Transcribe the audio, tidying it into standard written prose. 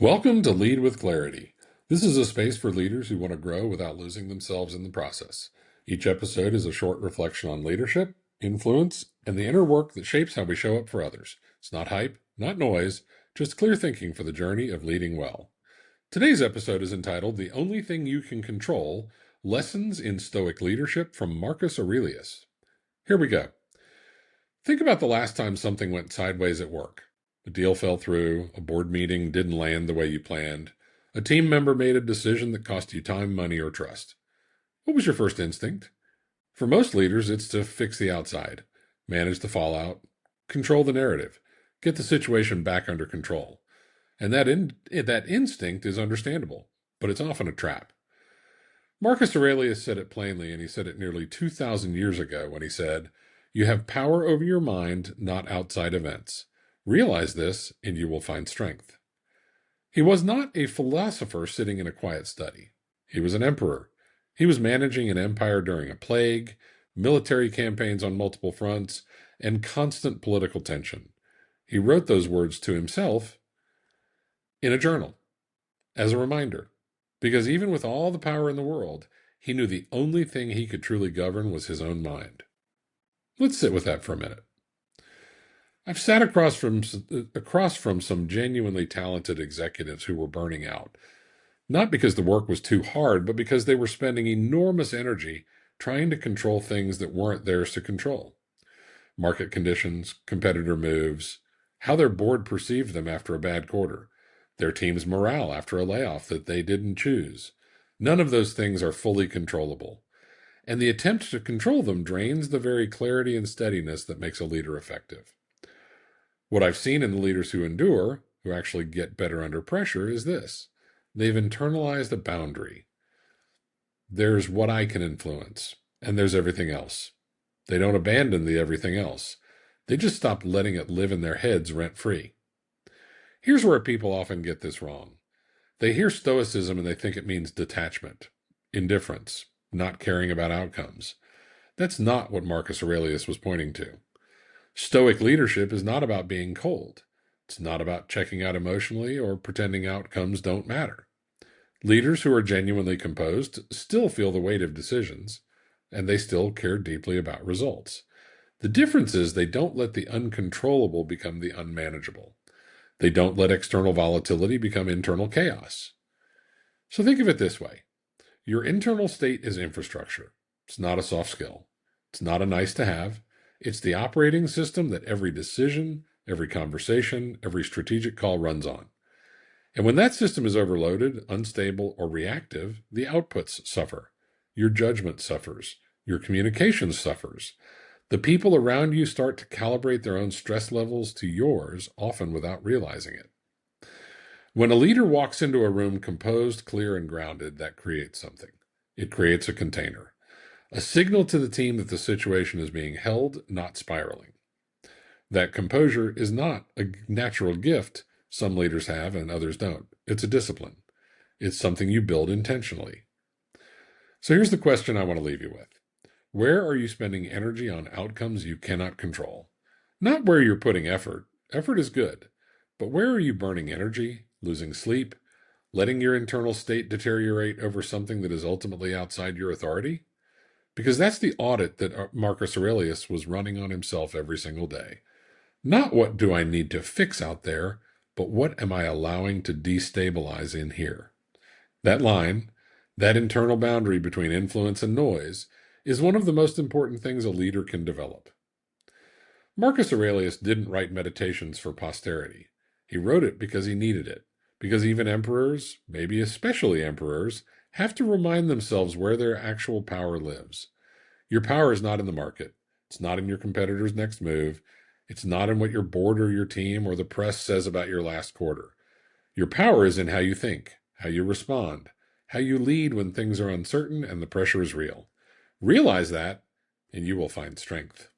Welcome to Lead with Clarity. This is a space for leaders who want to grow without losing themselves in the process. Each episode is a short reflection on leadership, influence, and the inner work that shapes how we show up for others. It's not hype, not noise, just clear thinking for the journey of leading well. Today's episode is entitled The Only Thing You Can Control: Lessons in Stoic Leadership from Marcus Aurelius. Here we go. Think about the last time something went sideways at work. A deal fell through, a board meeting didn't land the way you planned, a team member made a decision that cost you time, money, or trust. What was your first instinct? For most leaders, it's to fix the outside, manage the fallout, control the narrative, get the situation back under control. And that instinct is understandable, but it's often a trap. Marcus Aurelius said it plainly, and he said it nearly 2,000 years ago when he said, "You have power over your mind, not outside events. Realize this, and you will find strength." He was not a philosopher sitting in a quiet study. He was an emperor. He was managing an empire during a plague, military campaigns on multiple fronts, and constant political tension. He wrote those words to himself in a journal as a reminder, because even with all the power in the world, he knew the only thing he could truly govern was his own mind. Let's sit with that for a minute. I've sat across from some genuinely talented executives who were burning out, not because the work was too hard, but because they were spending enormous energy trying to control things that weren't theirs to control. Market conditions, competitor moves, how their board perceived them after a bad quarter, their team's morale after a layoff that they didn't choose. None of those things are fully controllable, and the attempt to control them drains the very clarity and steadiness that makes a leader effective. What I've seen in the leaders who endure, who actually get better under pressure, is this. They've internalized a boundary. There's what I can influence, and there's everything else. They don't abandon the everything else. They just stop letting it live in their heads rent-free. Here's where people often get this wrong. They hear Stoicism and they think it means detachment, indifference, not caring about outcomes. That's not what Marcus Aurelius was pointing to. Stoic leadership is not about being cold. It's not about checking out emotionally or pretending outcomes don't matter. Leaders who are genuinely composed still feel the weight of decisions, and they still care deeply about results. The difference is they don't let the uncontrollable become the unmanageable. They don't let external volatility become internal chaos. So think of it this way. Your internal state is infrastructure. It's not a soft skill. It's not a nice to have. It's the operating system that every decision, every conversation, every strategic call runs on. And when that system is overloaded, unstable, or reactive, the outputs suffer. Your judgment suffers. Your communication suffers. The people around you start to calibrate their own stress levels to yours, often without realizing it. When a leader walks into a room composed, clear, and grounded, that creates something. It creates a container. A signal to the team that the situation is being held, not spiraling. That composure is not a natural gift some leaders have and others don't. It's a discipline. It's something you build intentionally. So here's the question I want to leave you with. Where are you spending energy on outcomes you cannot control? Not where you're putting effort. Effort is good. But where are you burning energy, losing sleep, letting your internal state deteriorate over something that is ultimately outside your authority? Because that's the audit that Marcus Aurelius was running on himself every single day. Not what do I need to fix out there, but what am I allowing to destabilize in here? That line, that internal boundary between influence and noise, is one of the most important things a leader can develop. Marcus Aurelius didn't write Meditations for posterity. He wrote it because he needed it, because even emperors, maybe especially emperors, have to remind themselves where their actual power lives. Your power is not in the market. It's not in your competitor's next move. It's not in what your board or your team or the press says about your last quarter. Your power is in how you think, how you respond, how you lead when things are uncertain and the pressure is real. Realize that, and you will find strength.